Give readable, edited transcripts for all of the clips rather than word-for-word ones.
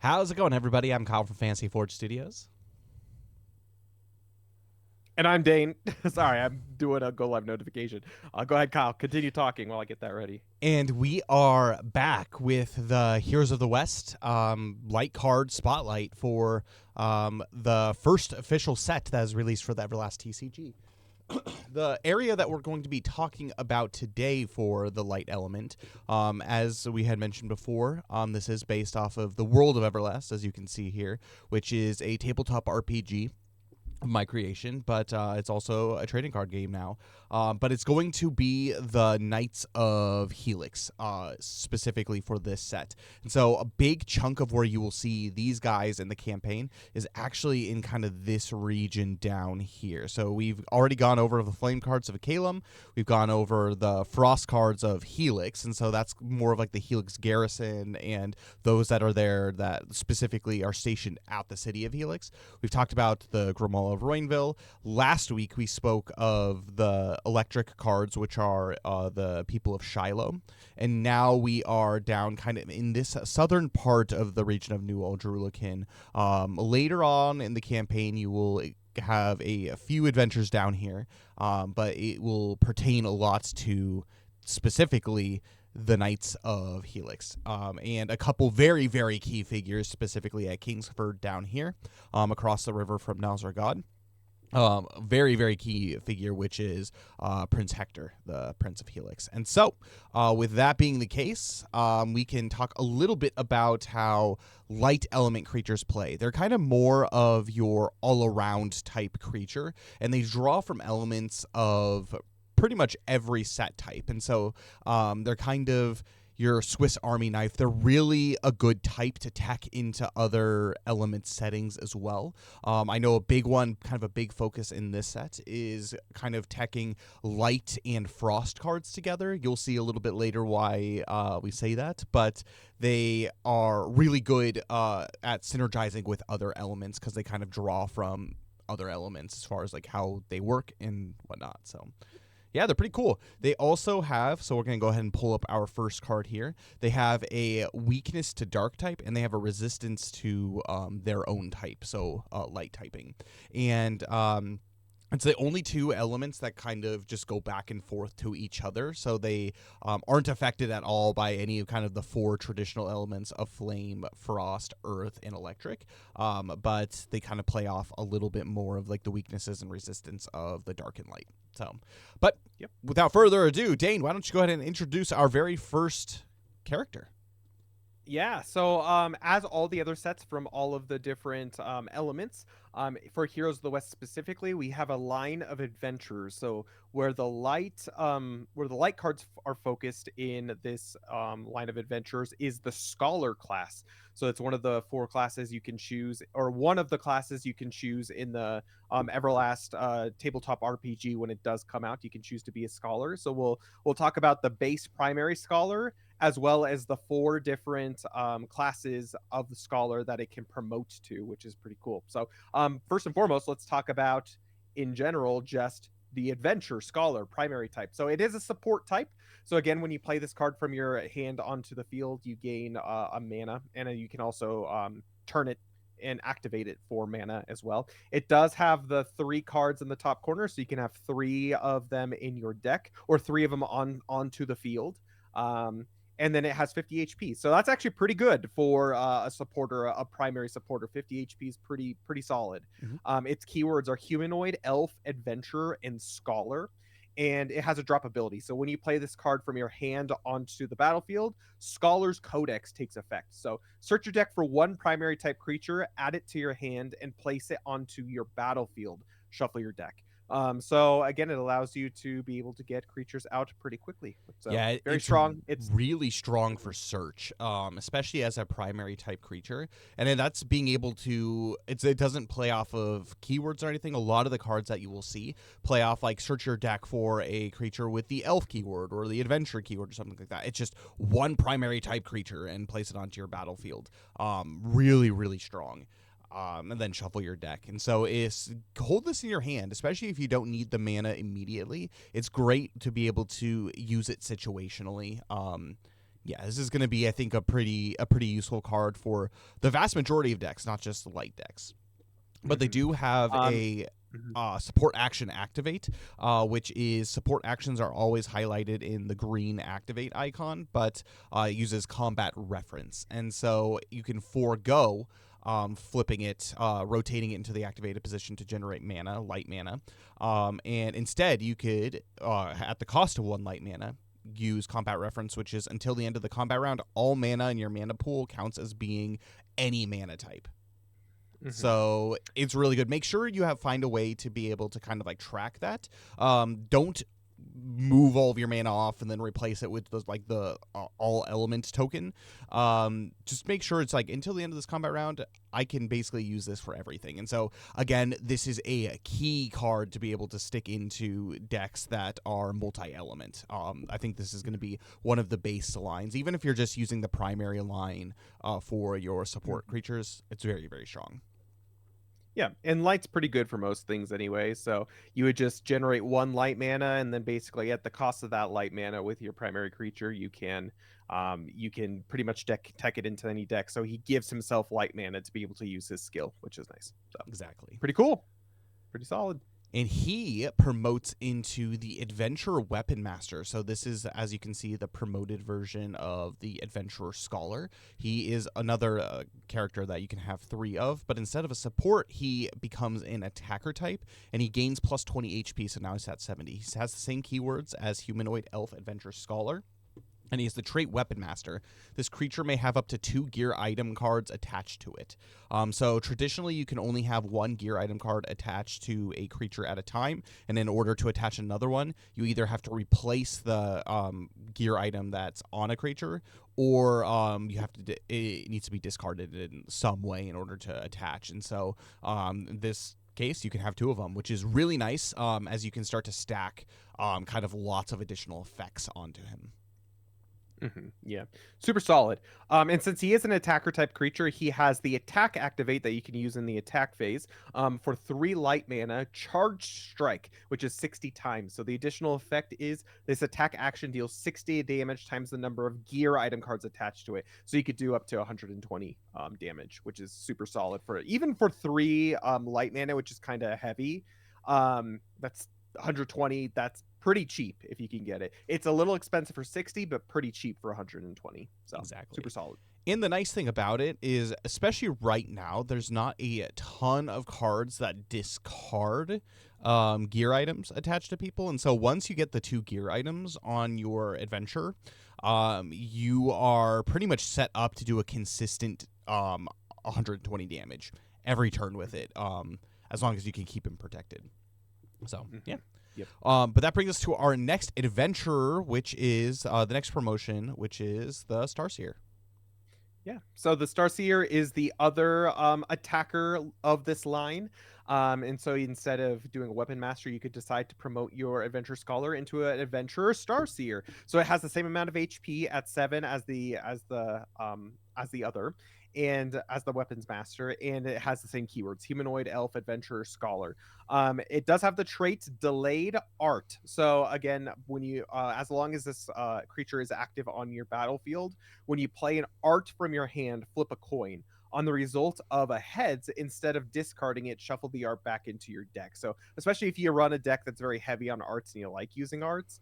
How's it going, everybody? I'm Kyle from Fantasy Forge Studios. And I'm Dane. Sorry, I'm doing a go live notification. Go ahead, Kyle. Continue talking while I get that ready. And we are back with the Heroes of the West light card spotlight for the first official set that is released for the Everlast TCG. The area that we're going to be talking about today for the light element, as we had mentioned before, this is based off of the world of Everlast, as you can see here, which is a tabletop RPG of my creation, but it's also a trading card game now. But it's going to be the Knights of Helix, specifically for this set. And so a big chunk of where you will see these guys in the campaign is actually in kind of this region down here. So we've already gone over the Flame cards of Calum. We've gone over the Frost cards of Helix, and so that's more of like the Helix garrison and those that are there that specifically are stationed at the city of Helix. We've talked about the Grimoire of Roinville. Last week we spoke of the electric cards, which are the people of Shiloh, and now we are down kind of in this southern part of the region of New Old Jerulican. Later on in the campaign, you will have a few adventures down here, but it will pertain a lot to specifically the Knights of Helix, and a couple very, very key figures, specifically at Kingsford down here, across the river from Nalzargod. Very, very key figure, which is Prince Hector, the Prince of Helix. And so, with that being the case, we can talk a little bit about how light element creatures play. They're kind of more of your all-around type creature, and they draw from elements of pretty much every set type. And so they're kind of your Swiss Army knife. They're really a good type to tack into other element settings as well. I know a big one, kind of a big focus in this set, is kind of tacking light and frost cards together. You'll see a little bit later why we say that, but they are really good at synergizing with other elements because they kind of draw from other elements as far as like how they work and whatnot. So yeah, they're pretty cool. They also have, so we're going to go ahead and pull up our first card here. They have a weakness to dark type, and they have a resistance to their own type, so light typing. And it's the only two elements that kind of just go back and forth to each other, so they aren't affected at all by any of kind of the four traditional elements of flame, frost, earth, and electric, but they kind of play off a little bit more of like the weaknesses and resistance of the dark and light. So, but Yep. without further ado, Dane, why don't you go ahead and introduce our very first character? Yeah, so as all the other sets from all of the different elements, for Heroes of the West specifically, we have a line of adventures. So where the light cards are focused in this line of adventures is the Scholar class. So it's one of the four classes you can choose, or one of the classes you can choose in the Everlast tabletop RPG when it does come out. You can choose to be a scholar. So we'll talk about the base primary scholar, as well as the four different classes of the scholar that it can promote to, which is pretty cool. So first and foremost, let's talk about, in general, just the adventure scholar primary type. So it is a support type. So again, when you play this card from your hand onto the field, you gain a mana, and you can also turn it and activate it for mana as well. It does have the three cards in the top corner, so you can have three of them in your deck, or three of them onto the field. And then it has 50 HP. So that's actually pretty good for a supporter, a primary supporter. 50 HP is pretty solid. Mm-hmm. Its keywords are humanoid, elf, adventurer, and scholar. And it has a drop ability. So when you play this card from your hand onto the battlefield, Scholar's Codex takes effect. So search your deck for one primary type creature, add it to your hand, and place it onto your battlefield. Shuffle your deck. So again, it allows you to be able to get creatures out pretty quickly. So Yeah, very it's strong. It's really strong for search, especially as a primary type creature. And then that's being able to, it doesn't play off of keywords or anything. A lot of the cards that you will see play off like search your deck for a creature with the elf keyword or the adventure keyword or something like that. It's just one primary type creature and place it onto your battlefield. Really, really strong. And then shuffle your deck. And so hold this in your hand, especially if you don't need the mana immediately. It's great to be able to use it situationally. Yeah, this is going to be, I think, a pretty useful card for the vast majority of decks, not just light decks. But they Mhm. do have Um, a mhm. support action activate, which is support actions are always highlighted in the green activate icon, but it uses combat reference. And so you can forego flipping it, rotating it into the activated position to generate mana, light mana. And instead, you could, at the cost of 1 light mana, use combat reference, which is until the end of the combat round, all mana in your mana pool counts as being any mana type. Mhm. So it's really good. Make sure you find a way to be able to kind of like track that. Don't move all of your mana off and then replace it with the all element token. Just make sure it's like until the end of this combat round, I can basically use this for everything. And so again, this is a key card to be able to stick into decks that are multi-element. I think this is going to be one of the base lines, even if you're just using the primary line for your support Mhm. creatures. It's very, very strong. Yeah, and light's pretty good for most things anyway. So you would just generate 1 light mana, and then basically at the cost of that light mana with your primary creature, you can pretty much tech it into any deck. So he gives himself light mana to be able to use his skill, which is nice. So Exactly. pretty cool, pretty solid. And he promotes into the Adventurer Weapon Master. So this is, as you can see, the promoted version of the Adventurer Scholar. He is another character that you can have 3 of, but instead of a support, he becomes an attacker type, and he gains plus 20 HP, so now he's at 70. He has the same keywords as Humanoid Elf Adventure Scholar, and he has the trait Weapon Master. This creature may have up to 2 gear item cards attached to it. So traditionally, you can only have 1 gear item card attached to a creature at a time, and in order to attach another one, you either have to replace the gear item that's on a creature, or you have to it needs to be discarded in some way in order to attach. And so this case, you can have 2 of them, which is really nice, as you can start to stack kind of lots of additional effects onto him. Yeah, super solid. And since he is an attacker type creature, he has the attack activate that you can use in the attack phase. For 3 light mana, charge strike, which is 60 times. So the additional effect is this attack action deals 60 damage times the number of gear item cards attached to it. So you could do up to 120 damage, which is super solid for even for 3 light mana, which is kind of heavy. That's 120. That's pretty cheap if you can get it. It's a little expensive for 60, but pretty cheap for 120. So super Exactly. solid. And the nice thing about it is, especially right now, there's not a ton of cards that discard gear items attached to people. And so once you get the 2 gear items on your adventure, you are pretty much set up to do a consistent 120 damage every turn with it, as long as you can keep him protected. So, yeah. Yep. But that brings us to our next adventurer, which is the next promotion, which is the Starseer. Yeah. So the Starseer is the other attacker of this line. And so instead of doing a weapon master, you could decide to promote your adventure scholar into an adventurer Starseer. So it has the same amount of HP at 7 as the other, and as the weapons master, and it has the same keywords: humanoid, elf, adventurer, scholar. It does have the trait delayed art. So again, when you as long as this creature is active on your battlefield, when you play an art from your hand, flip a coin. On the result of a heads, instead of discarding it, shuffle the art back into your deck. So, especially if you run a deck that's very heavy on arts and you like using arts,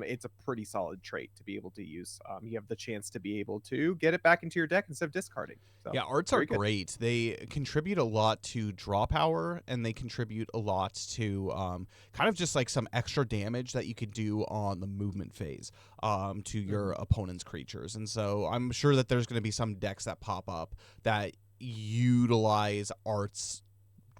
it's a pretty solid trait to be able to use. You have the chance to be able to get it back into your deck instead of discarding. So, Yeah, arts are very good. great. They contribute a lot to draw power, and they contribute a lot to kind of just like some extra damage that you could do on the movement phase to your Mhm. opponent's creatures. And so I'm sure that there's going to be some decks that pop up that utilize arts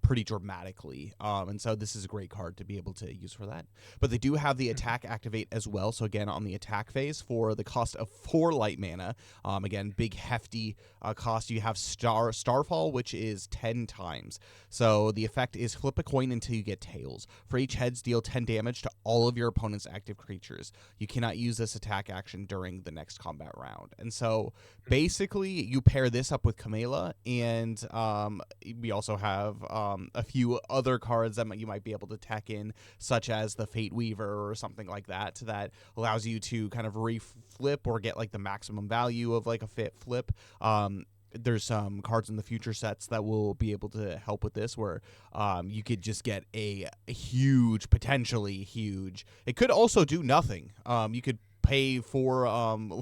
pretty dramatically. And so this is a great card to be able to use for that. But they do have the Mhm. attack activate as well. So again, on the attack phase for the cost of 4 light mana, again, big hefty cost. You have Starfall, which is 10 times. So the effect is flip a coin until you get tails. For each heads, deal 10 damage to all of your opponent's active creatures. You cannot use this attack action during the next combat round. And so Mhm. basically, you pair this up with Kamela, and we also have a few other cards that you might be able to tech in, such as the Fate Weaver or something like that, that allows you to kind of reflip or get like the maximum value of like a fit flip. There's some cards in the future sets that will be able to help with this, where you could just get a huge, potentially huge. It could also do nothing. You could pay for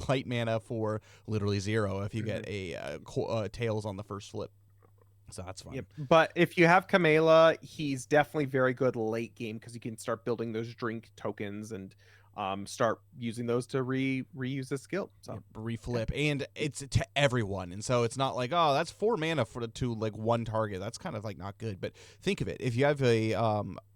light mana for literally 0 if you get a tails on the first flip. So that's fun. Yep. But if you have Kamala, he's definitely very good late game because you can start building those drink tokens and start using those to reuse the skill. So Reflip, and it's to everyone, and so it's not like, oh, that's 4 mana to like one target. That's kind of like not good. But think of it: if you have a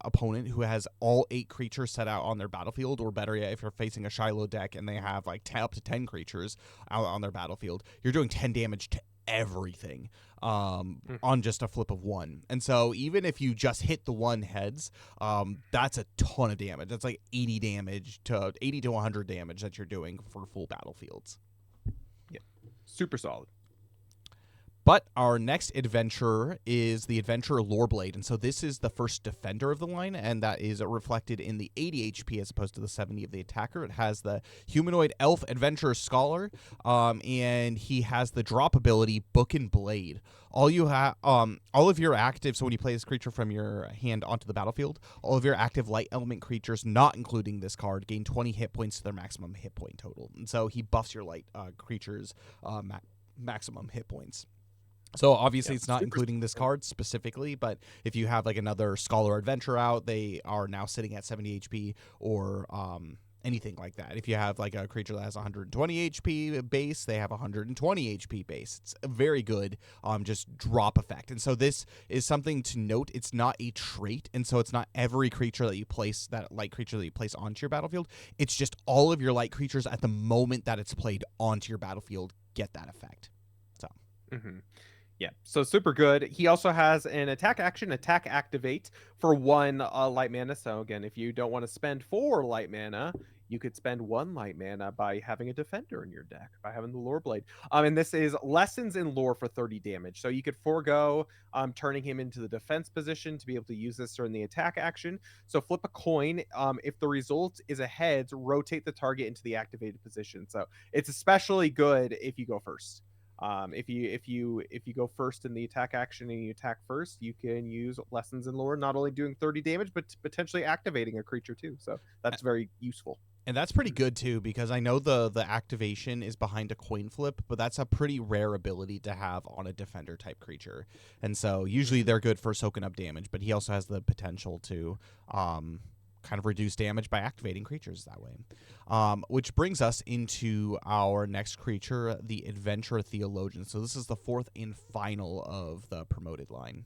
opponent who has all 8 creatures set out on their battlefield, or better yet, if you're facing a Shiloh deck and they have like up to 10 creatures out on their battlefield, you're doing 10 damage to everything on just a flip of 1. And so even if you just hit the 1 heads, that's a ton of damage. That's like 80 to 100 damage that you're doing for full battlefields. Yeah, super solid. But our next adventurer is the Adventurer Loreblade, and so this is the first defender of the line, and that is reflected in the 80 HP as opposed to the 70 of the attacker. It has the humanoid elf adventurer scholar, and he has the drop ability Book and Blade. All of your active, so when you play this creature from your hand onto the battlefield, all of your active light element creatures, not including this card, gain 20 hit points to their maximum hit point total, and so he buffs your light creatures' maximum hit points. So obviously it's not including this card specifically, but if you have like another Scholar Adventure out, they are now sitting at 70 HP or anything like that. If you have like a creature that has 120 HP base, they have 120 HP base. It's a very good just drop effect. And so this is something to note. It's not a trait, and so it's not every creature that you place, that light creature that you place onto your battlefield. It's just all of your light creatures at the moment that it's played onto your battlefield get that effect. So. Yeah, so super good. He also has an attack action, attack activate for 1 light mana. So again, if you don't want to spend 4 light mana, you could spend 1 light mana by having a defender in your deck, by having the lore blade. And this is lessons in lore for 30 damage. So you could forego turning him into the defense position to be able to use this during the attack action. So flip a coin. If the result is a heads, rotate the target into the activated position. So it's especially good if you go first. If you go first in the attack action and you attack first, you can use lessons in lore, not only doing 30 damage but potentially activating a creature too. So that's very useful. And that's pretty good too, because I know the activation is behind a coin flip, but that's a pretty rare ability to have on a defender type creature. And so usually they're good for soaking up damage, but he also has the potential to kind of reduce damage by activating creatures that way. Which brings us into our next creature, the Adventurer Theologian. So this is the 4th and final of the promoted line.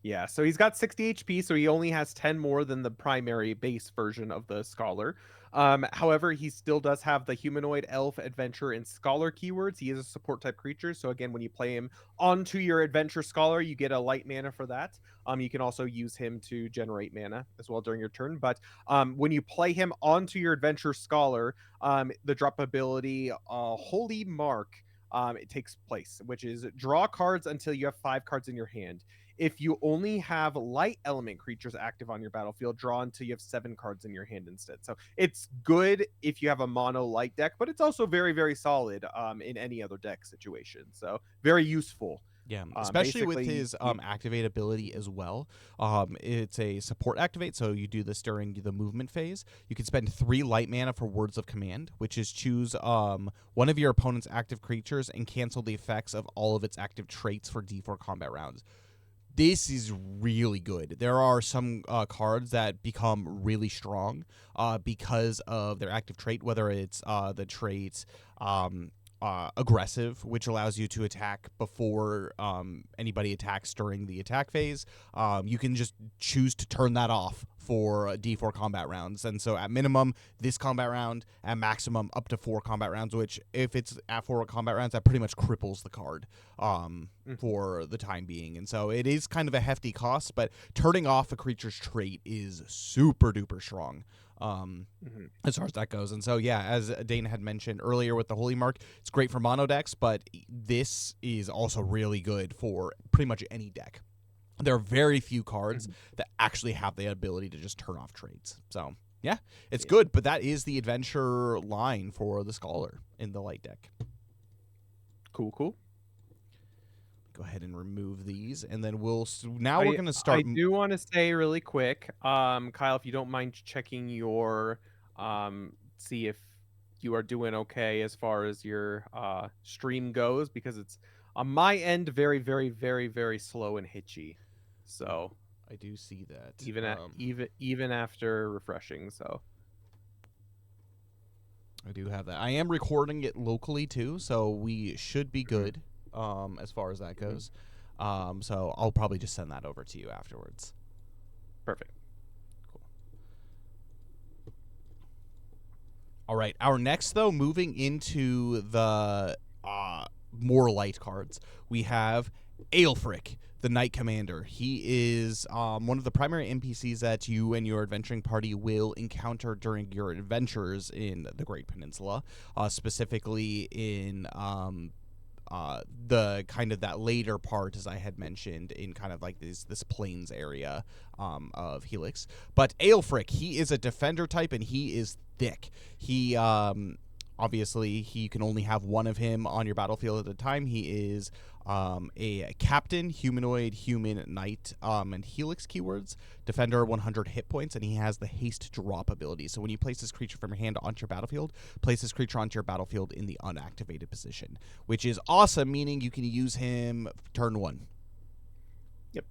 Yeah, so he's got 60 HP, so he only has 10 more than the primary base version of the Scholar. However, he still does have the humanoid, elf, adventure, and scholar keywords. He is a support type creature, so again, when you play him onto your adventure scholar, you get a light mana for that. You can also use him to generate mana as well during your turn. But when you play him onto your adventure scholar, the drop ability Holy Mark it takes place, which is draw cards until you have 5 cards in your hand. If you only have light element creatures active on your battlefield, draw until you have 7 cards in your hand instead. So it's good if you have a mono light deck, but it's also very, very solid in any other deck situation. So very useful. Yeah, especially with his activate ability as well. It's a support activate, so you do this during the movement phase. You can spend 3 light mana for Words of Command, which is choose one of your opponent's active creatures and cancel the effects of all of its active traits for D4 combat rounds. This is really good. There are some cards that become really strong because of their active trait, whether it's the trait aggressive, which allows you to attack before anybody attacks during the attack phase. You can just choose to turn that off for D4 combat rounds. And so at minimum, this combat round, at maximum, up to 4 combat rounds, which if it's at 4 combat rounds, that pretty much cripples the card for the time being. And so it is kind of a hefty cost, but turning off a creature's trait is super duper strong. As far as that goes. And so, yeah, as Dana had mentioned earlier with the Holy Mark, it's great for mono decks, but this is also really good for pretty much any deck. There are very few cards Mhm. that actually have the ability to just turn off trades. So yeah, it's Yeah. good, but that is the adventure line for the Scholar in the light deck. Cool, cool. Go ahead and remove these, and then now we're I gonna I start. do want to say really quick, Kyle, if you don't mind checking your see if you are doing okay as far as your stream goes, because it's on my end very, very, very, very slow and hitchy. So I do see that. even after refreshing, so I do have that. I am recording it locally too, so we should be Mhm, good as far as that mhm. goes. So I'll probably just send that over to you afterwards. Perfect. Cool. All right. Our next, though, moving into the more light cards, we have Aelfric, the Knight Commander. He is one of the primary NPCs that you and your adventuring party will encounter during your adventures in the Great Peninsula, specifically in the kind of that later part, as I had mentioned, in kind of like this plains area of Helix. But Aelfric, he is a defender type, and he is thick. He obviously he can only have one of him on your battlefield at a time. He is a captain, humanoid, human, knight, and helix keywords, defender 100 hit points, and he has the haste drop ability. So when you place this creature from your hand onto your battlefield, place this creature onto your battlefield in the unactivated position, which is awesome, meaning you can use him turn one. Yep.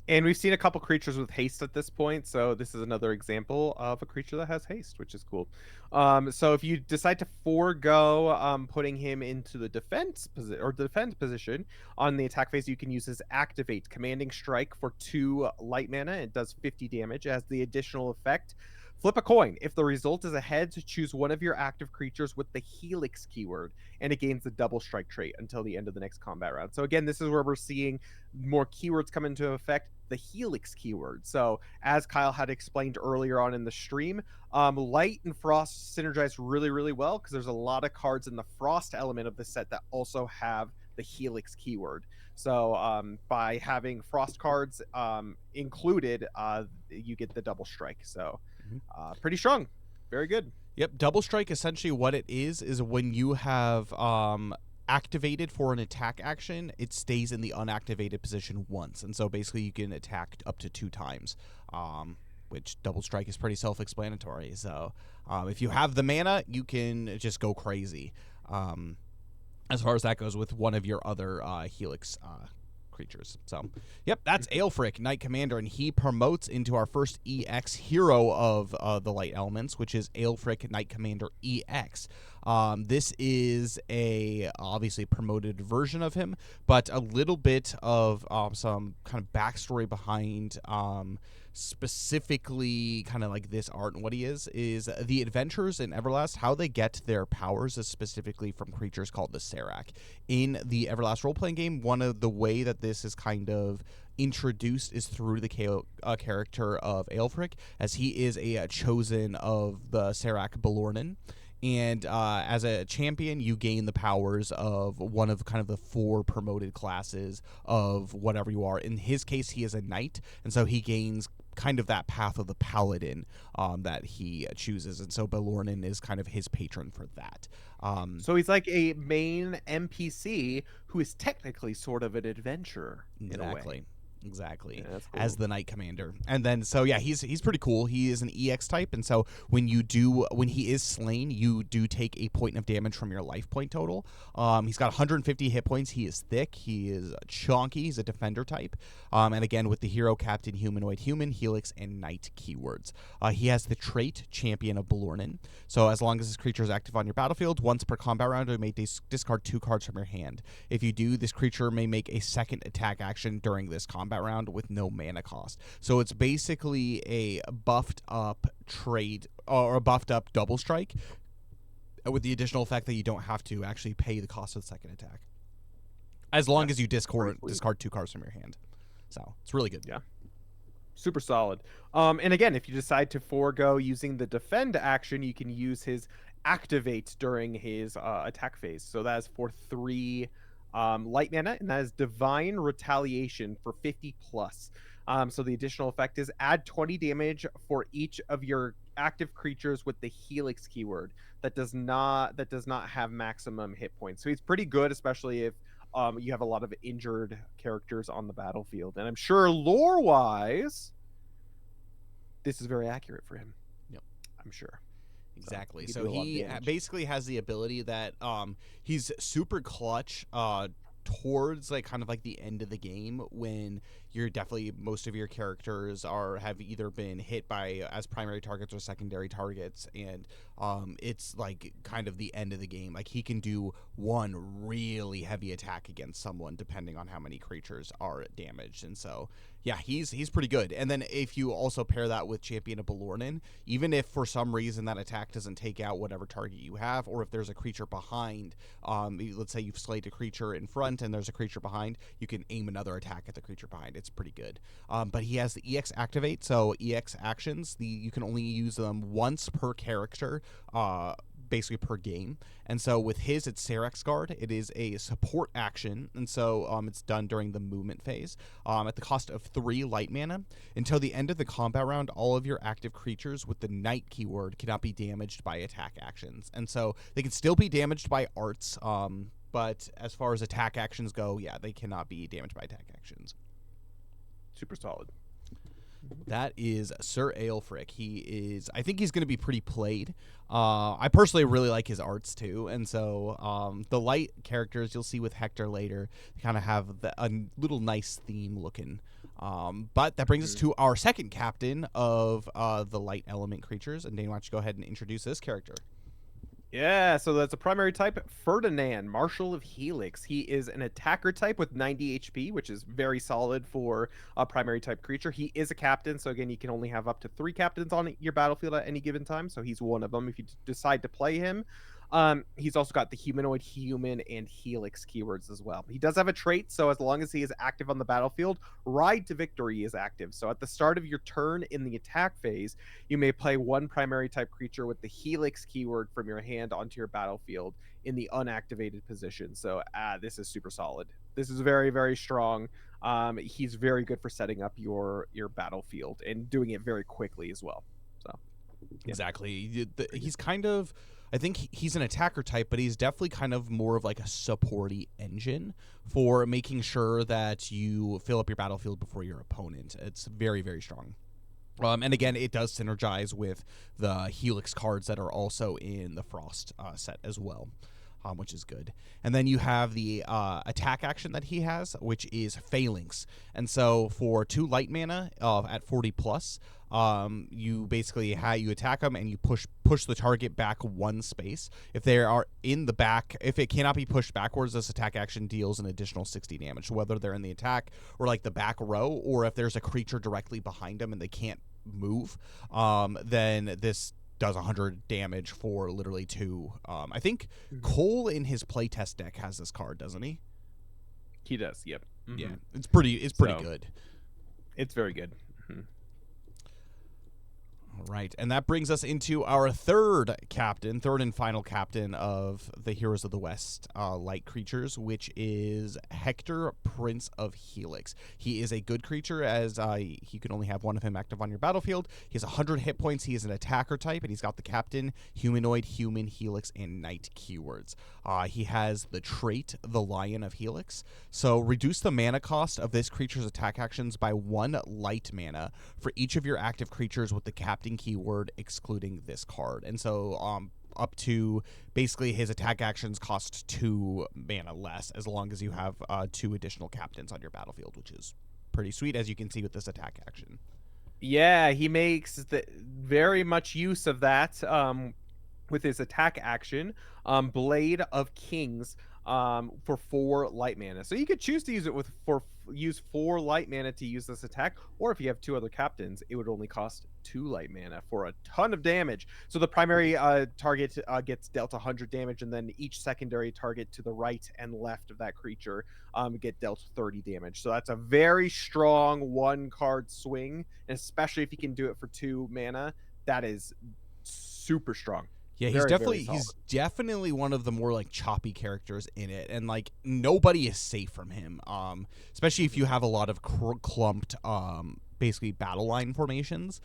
And we've seen a couple creatures with haste at this point, so this is another example of a creature that has haste, which is cool. So if you decide to forego putting him into the defense position on the attack phase, you can use his activate commanding strike for 2 light mana. It does 50 damage. It has the additional effect. Flip a coin. If the result is a heads, choose one of your active creatures with the Helix keyword, and it gains the double strike trait until the end of the next combat round. So again, this is where we're seeing more keywords come into effect, the helix keyword. So as Kyle had explained earlier on in the stream, light and frost synergize really, really well, because there's a lot of cards in the frost element of the set that also have the helix keyword. So by having frost cards included, you get the double strike. So Mhm. pretty strong. Very good. Yep, double strike, essentially what it is when you have activated for an attack action, it stays in the unactivated position once, and so basically you can attack up to 2 times, which double strike is pretty self-explanatory. So if you have the mana, you can just go crazy as far as that goes with one of your other helix creatures. So, yep, that's Aelfric, Knight Commander, and he promotes into our first EX hero of the Light Elements, which is Aelfric, Knight Commander EX. This is a obviously promoted version of him, but a little bit of some kind of backstory behind specifically kind of like this art and what he is the adventurers in Everlast. How they get their powers is specifically from creatures called the Serac. In the Everlast role-playing game, one of the way that this is kind of introduced is through the character of Aelfric, as he is a chosen of the Serac Belornin. And as a champion, you gain the powers of one of kind of the 4 promoted classes of whatever you are. In his case, he is a knight, and so he gains kind of that path of the paladin that he chooses, and so Belornin is kind of his patron for that. So he's like a main NPC who is technically sort of an adventurer in a way. Exactly. Yeah, that's As cool. the Knight Commander. And then so yeah, he's pretty cool. He is an EX type, and so when he is slain, you do take a point of damage from your life point total. He's got 150 hit points. He is thick, he is chunky, he's a defender type. And again with the hero, captain, humanoid, human, helix, and knight keywords. He has the trait Champion of Belornin. So as long as this creature is active on your battlefield, once per combat round, you may discard 2 cards from your hand. If you do, this creature may make a second attack action during this combat round with no mana cost. So it's basically a buffed up trade or a buffed up double strike with the additional effect that you don't have to actually pay the cost of the second attack, as long as you That's pretty sweet. discard 2 cards from your hand. So it's really good. Yeah. Super solid. And again, if you decide to forego using the defend action, you can use his activate during his attack phase. So that's for 3 light mana, and that is Divine Retaliation for 50 plus. So the additional effect is add 20 damage for each of your active creatures with the Helix keyword that does not have maximum hit points. So he's pretty good, especially if you have a lot of injured characters on the battlefield. And I'm sure lore wise, this is very accurate for him. Yep. I'm sure. Exactly. He could So do a lot of he damage. basically has the ability that he's super clutch towards like kind of like the end of the game when you're definitely most of your characters have either been hit by as primary targets or secondary targets, and it's like kind of the end of the game. Like he can do one really heavy attack against someone depending on how many creatures are damaged, and so yeah, he's pretty good. And then if you also pair that with Champion of Balornin, even if for some reason that attack doesn't take out whatever target you have, or if there's a creature behind, let's say you've slayed a creature in front and there's a creature behind, you can aim another attack at the creature behind. It's pretty good. But he has the EX activate, so EX actions, you can only use them once per character. Basically per game. And so with his, it's Serex Guard. It is a support action, and so it's done during the movement phase at the cost of 3 light mana. Until the end of the combat round, all of your active creatures with the Knight keyword cannot be damaged by attack actions. And so they can still be damaged by arts, but as far as attack actions go, yeah, they cannot be damaged by attack actions. Super solid. That is Sir Aelfric. I think he's going to be pretty played. I personally really like his arts too, and so the light characters you'll see with Hector later kind of have a little nice theme looking. But that brings us to our second captain of the light element creatures, and Dane, why don't you go ahead and introduce this character? Yeah, so that's a primary type, Ferdinand, Marshal of Helix. He is an attacker type with 90 HP, which is very solid for a primary type creature. He is a captain, so again, you can only have up to 3 captains on your battlefield at any given time, so he's one of them if you decide to play him. He's also got the humanoid, human, and helix keywords as well. He does have a trait, so as long as he is active on the battlefield, Ride to Victory is active. So at the start of your turn in the attack phase, you may play one primary type creature with the helix keyword from your hand onto your battlefield in the unactivated position. So this is super solid. This is very, very strong. He's very good for setting up your battlefield and doing it very quickly as well. So yeah, Exactly. He's kind of, I think he's an attacker type, but he's definitely kind of more of like a supporty engine for making sure that you fill up your battlefield before your opponent. It's very, very strong. And again, it does synergize with the Helix cards that are also in the Frost set as well, which is good. And then you have the attack action that he has, which is Phalanx. And so for 2 light mana at 40 plus, you basically you attack them and you push the target back 1 space. If they are in the back, if it cannot be pushed backwards, this attack action deals an additional 60 damage. So whether they're in the attack or like the back row, or if there's a creature directly behind them and they can't move, then this does 100 damage for literally 2. I think Cole in his playtest deck has this card, doesn't he? he does. Yep. Yeah, it's pretty So, good. it's very good. Mhm. All right, and that brings us into our third and final captain of the Heroes of the West light creatures, which is Hector, Prince of Helix. He is a good creature, as he can only have one of him active on your battlefield. He has 100 hit points. He is an attacker type, and he's got the captain, humanoid, human, helix, and knight keywords. He has the trait, the Lion of Helix. So reduce the mana cost of this creature's attack actions by 1 light mana for each of your active creatures with the captain keyword, excluding this card. And so up to basically his attack actions cost 2 mana less, as long as you have 2 additional captains on your battlefield, which is pretty sweet, as you can see with this attack action. Yeah, he makes very much use of that. With his attack action, Blade of Kings, for 4 light mana. So you could choose to use it use 4 light mana to use this attack, or if you have 2 other captains, it would only cost 2 light mana for a ton of damage. So the primary target gets dealt 100 damage, and then each secondary target to the right and left of that creature get dealt 30 damage. So that's a very strong 1-card swing, and especially if you can do it for 2 mana, that is super strong. Yeah, Very, very he's solid. definitely one of the more like choppy characters in it, and like nobody is safe from him. Especially if you Mhm. have a lot of clumped basically battle line formations.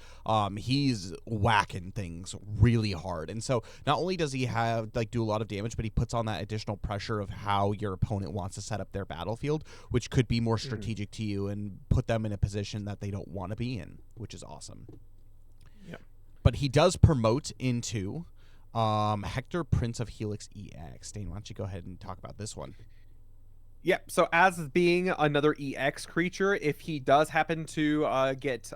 He's whacking things really hard, and so not only does he have like do a lot of damage, but he puts on that additional pressure of how your opponent wants to set up their battlefield, which could be more Mhm. strategic to you and put them in a position that they don't want to be in, which is awesome. Yeah. But he does promote into Hector, Prince of Helix EX. Dane, why don't you go ahead and talk about this one? Yeah, so as being another EX creature, if he does happen to get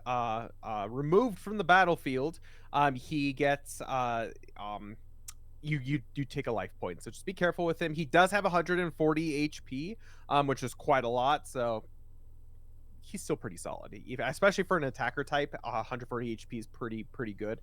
removed from the battlefield, he gets you take a life point. So just be careful with him. He does have 140 HP, which is quite a lot. So he's still pretty solid, especially for an attacker type. 140 HP is pretty good.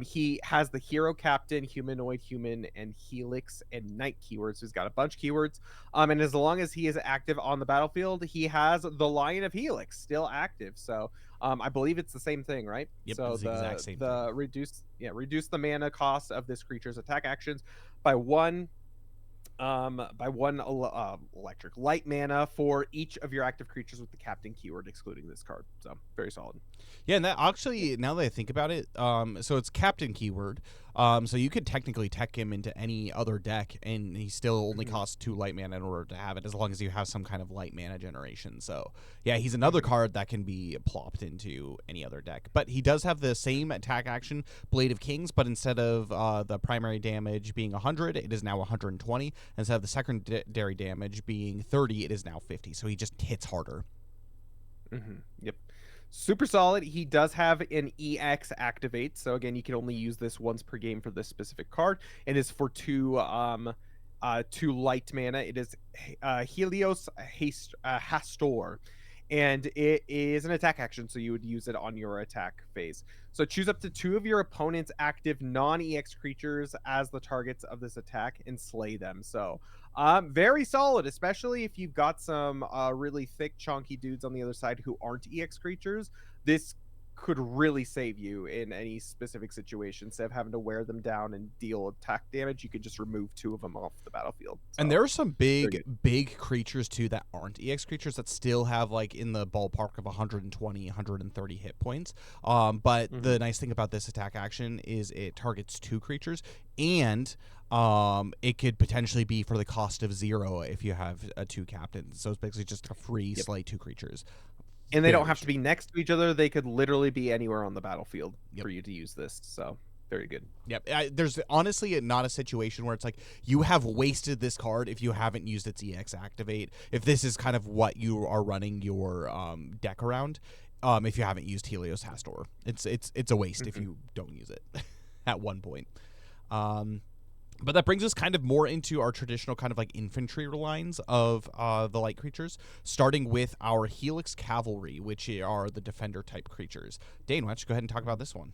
He has the hero, captain, humanoid, human, and helix and knight keywords. So he's got a bunch of keywords. And as long as he is active on the battlefield, he has the Lion of Helix still active. So I believe it's the same thing, right? Yep, So it's the exact same thing. reduce the mana cost of this creature's attack actions by one electric light mana for each of your active creatures with the captain keyword, excluding this card. So very solid. Yeah, and that actually, now that I think about it, so it's Captain keyword. So you could technically tech him into any other deck, and he still only Mhm. costs 2 light mana in order to have it, as long as you have some kind of light mana generation. So yeah, he's another Mhm. card that can be plopped into any other deck. But he does have the same attack action, Blade of Kings, but instead of the primary damage being 100, it is now 120. Instead of the secondary damage being 30, it is now 50. So he just hits harder. Yep. Super solid. He does have an EX activate. So again, you can only use this once per game for this specific card. And is for two light mana. It is Helios Hastor. And it is an attack action, so you would use it on your attack phase. So choose up to 2 of your opponent's active non-EX creatures as the targets of this attack and slay them. So very solid, especially if you've got some really thick, chunky dudes on the other side who aren't EX creatures. This could really save you in any specific situation. Instead of having to wear them down and deal attack damage, you could just remove 2 of them off the battlefield. And So there are some very big, good. big creatures too that aren't EX creatures that still have like in the ballpark of 120, 130 hit points. But Mhm. the nice thing about this attack action is it targets 2 creatures, and it could potentially be for the cost of 0 if you have 2 captains. So it's basically just a free Yep. slay 2 creatures. And they don't Very have to strong. be next to each other. They could literally be anywhere on the battlefield Yep. for you to use this. So very good. Yep. There's honestly not a situation where it's like you have wasted this card if you haven't used its EX activate. If this is kind of what you are running your deck around, if you haven't used Helios Hastor, it's a waste if Mhm. you don't use it at one point. Um, but that brings us kind of more into our traditional kind of like infantry lines of the light creatures, starting with our Helix Cavalry, which are the defender type creatures. Dane, why don't you go ahead and talk about this one?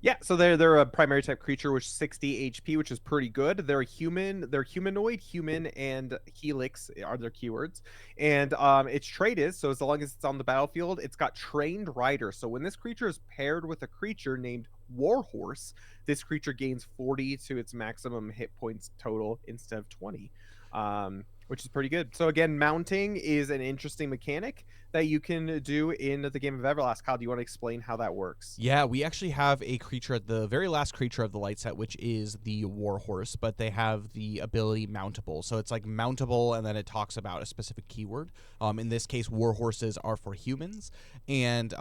Yeah, so they're a primary type creature with 60 HP, which is pretty good. They're a human, they're humanoid, human, and helix are their keywords. And its trait is so as long as it's on the battlefield, it's got trained rider. So when this creature is paired with a creature named Warhorse, this creature gains 40 to its maximum hit points total instead of 20. Which is pretty good. So again, mounting is an interesting mechanic that you can do in the game of Everlast. Kyle, do you want to explain how that works? Yeah, we actually have a creature at the very last creature of the light set, which is the Warhorse, but they have the ability mountable. So it's like mountable, and then it talks about a specific keyword. In this case, Warhorses are for humans, and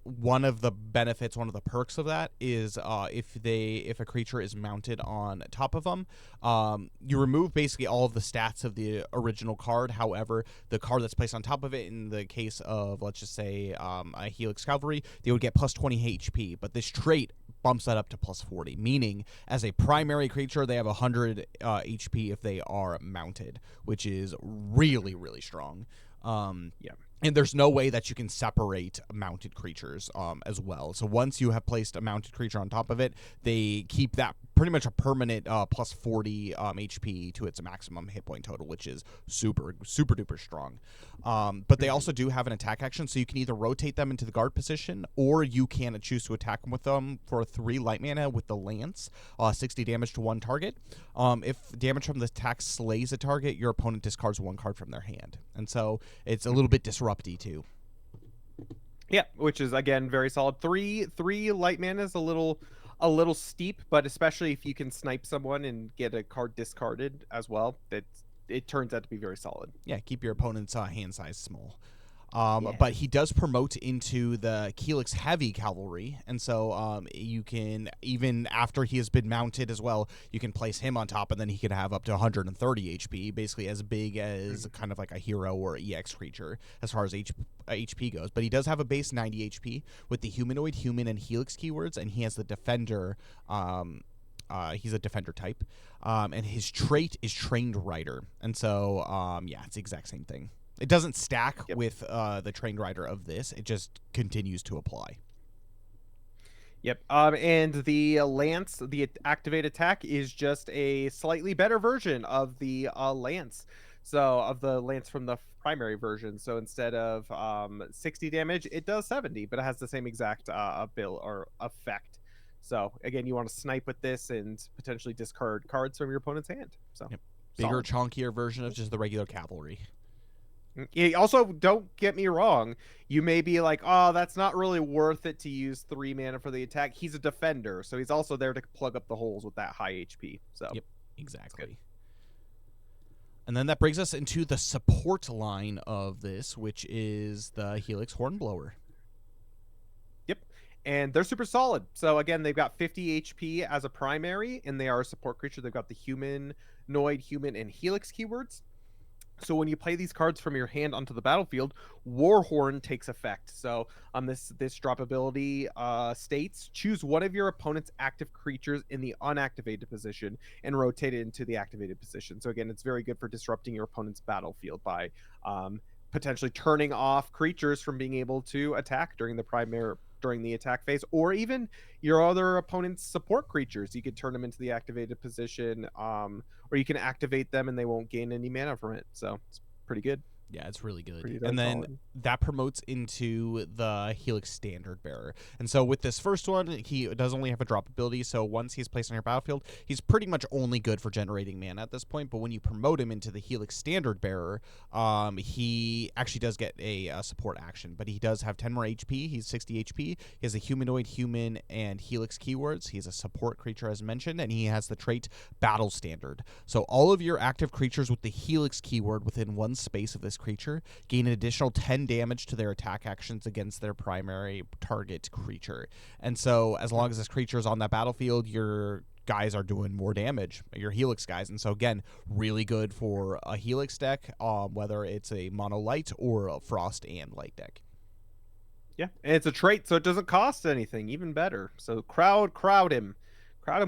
one of the benefits, one of the perks of that is if a creature is mounted on top of them, you remove basically all of the stats of the original card. However, the card that's placed on top of it, in the case of let's just say a Helix Cavalry, they would get plus 20 HP, but this trait bumps that up to plus 40, meaning as a primary creature, they have 100 HP if they are mounted, which is really, really strong. Yeah. And there's no way that you can separate mounted creatures as well. So once you have placed a mounted creature on top of it, they keep that pretty much a permanent plus 40 HP to its maximum hit point total, which is super duper strong. But they also do have an attack action, so you can either rotate them into the guard position, or you can choose to attack with them for 3 light mana with the lance, 60 damage to one target. If damage from the attack slays a target, your opponent discards 1 card from their hand, and so it's a little bit disrupty too. Yeah, which is again very solid. Three light mana is a little steep, but especially if you can snipe someone and get a card discarded as well, it turns out to be very solid. Yeah, keep your opponent's hand size small. Yeah. But he does promote into the Helix Heavy Cavalry, and so you can, even after he has been mounted as well, you can place him on top, and then he can have up to 130 HP, basically as big as kind of like a hero or EX creature as far as HP goes. But he does have a base 90 HP with the humanoid, human, and Helix keywords, and he has the Defender. He's a Defender type, and his trait is Trained Rider, and so yeah, it's the exact same thing. It doesn't stack with the Trained Rider of this. It just continues to apply. Yep. And the lance, the activate attack, is just a slightly better version of the lance. So of the lance from the primary version. So instead of 60 damage, it does 70, but it has the same exact bill or effect. So again, you want to snipe with this and potentially discard cards from your opponent's hand. So bigger, chunkier version of just the regular cavalry. Also, don't get me wrong. You may be like, oh, that's not really worth it to use 3 mana for the attack. He's a defender, so he's also there to plug up the holes with that high HP. So yep, exactly. And then that brings us into the support line of this, which is the Helix Hornblower. Yep. And they're super solid. So again, they've got 50 HP as a primary, and they are a support creature. They've got the humanoid, human, and Helix keywords. So when you play these cards from your hand onto the battlefield, Warhorn takes effect. So this drop ability states, choose one of your opponent's active creatures in the unactivated position and rotate it into the activated position. So again, it's very good for disrupting your opponent's battlefield by potentially turning off creatures from being able to attack during the attack phase, or even your other opponent's support creatures. You could turn them into the activated position, or you can activate them and they won't gain any mana from it. So it's pretty good. Yeah, it's really good. Pretty And then solid. that promotes into the Helix Standard Bearer. And so with this first one, he does only have a drop ability, so once he's placed on your battlefield, he's pretty much only good for generating mana at this point. But when you promote him into the Helix Standard Bearer, he actually does get a support action. But he does have 10 more HP. He's 60 HP. He has a humanoid, human, and Helix keywords. He's a support creature, as mentioned, and he has the trait Battle Standard. So all of your active creatures with the Helix keyword within one space of this creature gain an additional 10 damage to their attack actions against their primary target creature. And so as long as this creature is on that battlefield, your guys are doing more damage, your Helix guys. And so again, really good for a Helix deck, whether it's a mono light or a frost and light deck. Yeah, and it's a trait, so it doesn't cost anything. Even better. So crowd him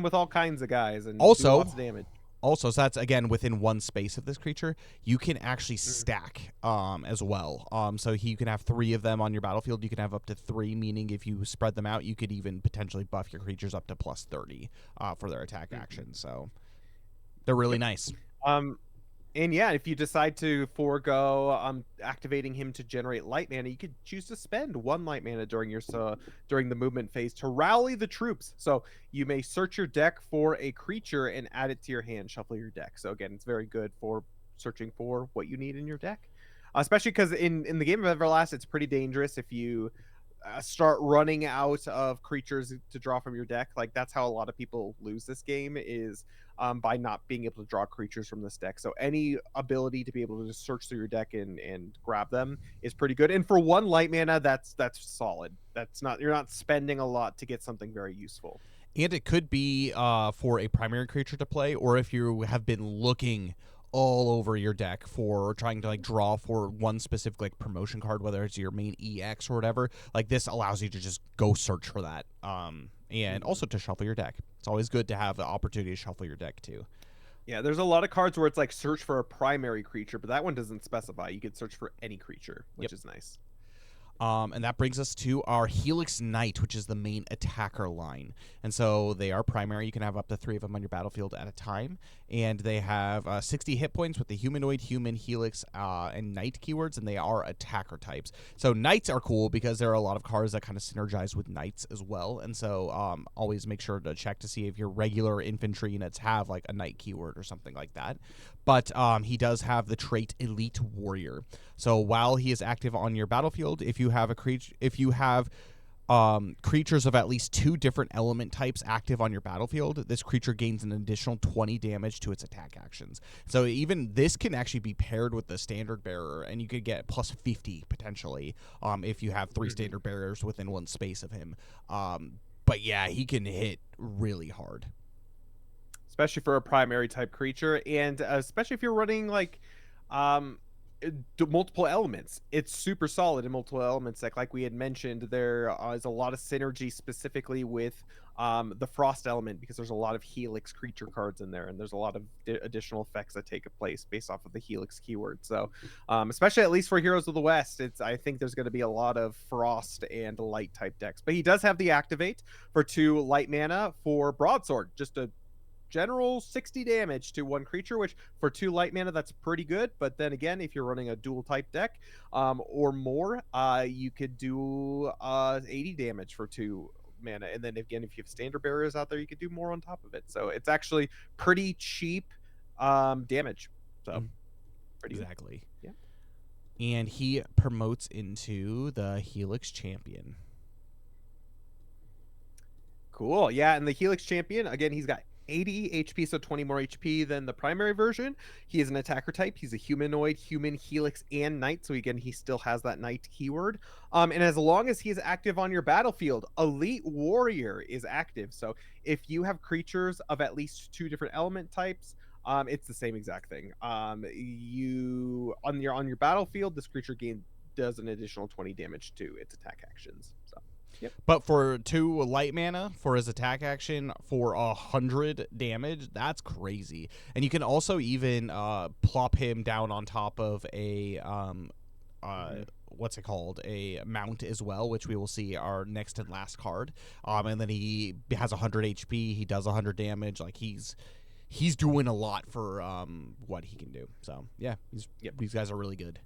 with all kinds of guys, and do lots of damage. Also, so that's again within one space of this creature. You can actually stack as well. So you can have 3 of them on your battlefield. You can have up to 3, meaning if you spread them out, you could even potentially buff your creatures up to plus 30 for their attack action. So they're really nice. And yeah, if you decide to forego activating him to generate light mana, you could choose to spend 1 light mana during the movement phase to rally the troops. So you may search your deck for a creature and add it to your hand, shuffle your deck. So again, it's very good for searching for what you need in your deck, especially because in the game of Everlast, it's pretty dangerous if you start running out of creatures to draw from your deck. Like that's how a lot of people lose this game, is by not being able to draw creatures from this deck. So any ability to be able to just search through your deck and grab them is pretty good. And for 1 light mana, that's solid. You're not spending a lot to get something very useful. And it could be for a primary creature to play, or if you have been looking all over your deck for trying to like draw for one specific like promotion card, whether it's your main EX or whatever, like this allows you to just go search for that, and also to shuffle your deck. It's always good to have the opportunity to shuffle your deck too. Yeah, there's a lot of cards where it's like search for a primary creature, but that one doesn't specify. You could search for any creature, which is nice. And that brings us to our Helix Knight, which is the main attacker line. And so they are primary. You can have up to 3 of them on your battlefield at a time. And they have 60 hit points with the humanoid, human, Helix, and Knight keywords, and they are attacker types. So Knights are cool because there are a lot of cards that kind of synergize with Knights as well. And so always make sure to check to see if your regular infantry units have like a Knight keyword or something like that. But he does have the trait Elite Warrior. So while he is active on your battlefield, if you have creatures of at least 2 different element types active on your battlefield, this creature gains an additional 20 damage to its attack actions. So even this can actually be paired with the standard bearer, and you could get plus 50 potentially if you have 3 standard bearers within one space of him. But yeah, he can hit really hard. Especially for a primary type creature, and especially if you're running like multiple elements. It's super solid in multiple elements deck. Like we had mentioned, there is a lot of synergy specifically with the frost element, because there's a lot of Helix creature cards in there, and there's a lot of additional effects that take place based off of the Helix keyword. So especially at least for Heroes of the West, I think there's going to be a lot of frost and light type decks. But he does have the activate for 2 light mana for broadsword, just a general 60 damage to 1 creature, which for 2 light mana, that's pretty good. But then again, if you're running a dual type deck or more, you could do 80 damage for 2 mana. And then again, if you have standard barriers out there, you could do more on top of it. So it's actually pretty cheap damage. So pretty exactly good. Yeah. And he promotes into the Helix Champion. Cool. Yeah, and the Helix Champion, again, he's got 80 HP, so 20 more HP than the primary version. He is an attacker type. He's a humanoid, human, Helix, and Knight. So again, he still has that Knight keyword. And as long as he is active on your battlefield, Elite Warrior is active. So if you have creatures of at least 2 different element types, it's the same exact thing. You on your battlefield, this creature does an additional 20 damage to its attack actions. So. Yep. But for 2 light mana for his attack action for 100 damage, that's crazy. And you can also even plop him down on top of a what's it called? A mount as well, which we will see our next and last card. And then he has 100 HP. He does 100 damage. Like he's doing a lot for what he can do. So yeah, these guys are really good.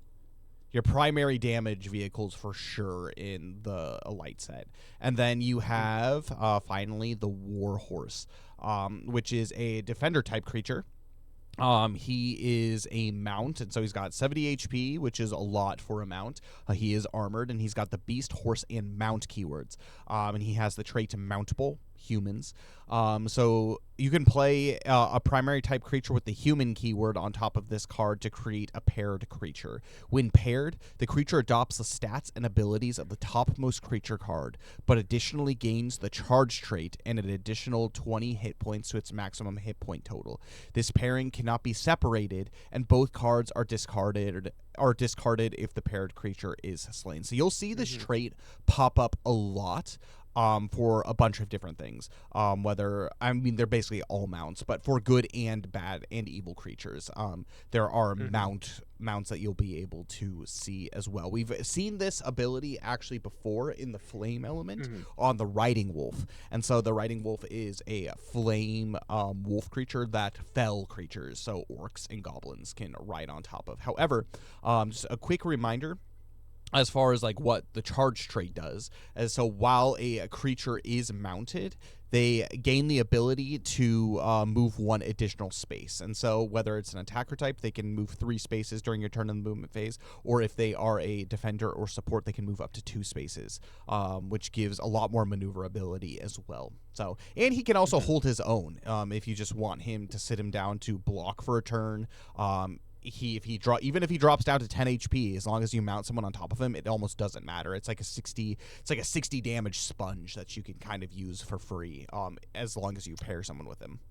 Your primary damage vehicles for sure in the light set. And then you have finally the Warhorse, which is a defender type creature. He is a mount, and so he's got 70 HP, which is a lot for a mount. He is armored, and he's got the beast, horse, and mount keywords. And he has the trait mountable humans. So you can play a primary type creature with the human keyword on top of this card to create a paired creature. When paired, the creature adopts the stats and abilities of the topmost creature card, but additionally gains the charge trait and an additional 20 hit points to its maximum hit point total. This pairing cannot be separated, and both cards are discarded if the paired creature is slain. So you'll see this trait pop up a lot. For a bunch of different things. They're basically all mounts, but for good and bad and evil creatures. There are mounts that you'll be able to see as well. We've seen this ability actually before in the flame element on the Riding Wolf. And so the Riding Wolf is a flame wolf creature that fell creatures, so orcs and goblins can ride on top of. However, just a quick reminder as far as like what the charge trait does. And so while a creature is mounted, they gain the ability to move 1 additional space. And so whether it's an attacker type, they can move 3 spaces during your turn in the movement phase, or if they are a defender or support, they can move up to 2 spaces, which gives a lot more maneuverability as well. So, and he can also hold his own if you just want him to sit him down to block for a turn. Even if he drops down to 10 HP, as long as you mount someone on top of him, it almost doesn't matter. It's like a 60 damage sponge that you can kind of use for free, as long as you pair someone with him.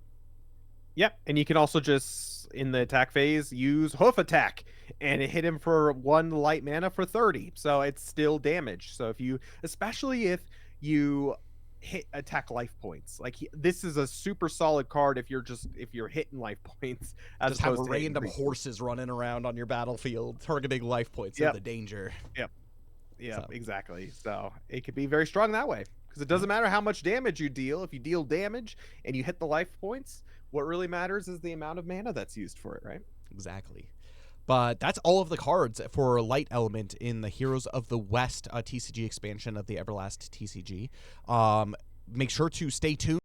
Yep, and you can also just in the attack phase use hoof attack and hit him for 1 light mana for 30. So it's still damage. So especially if you hit attack life points, like this is a super solid card if you're hitting life points, as just opposed have to random horses running around on your battlefield targeting life points. Yep. The danger. Yep. Yeah, So exactly. So it could be very strong that way because it doesn't matter how much damage you deal. If you deal damage and you hit the life points, what really matters is the amount of mana that's used for it, right? exactly. But that's all of the cards for Light Element in the Heroes of the West TCG expansion of the Everlast TCG. Make sure to stay tuned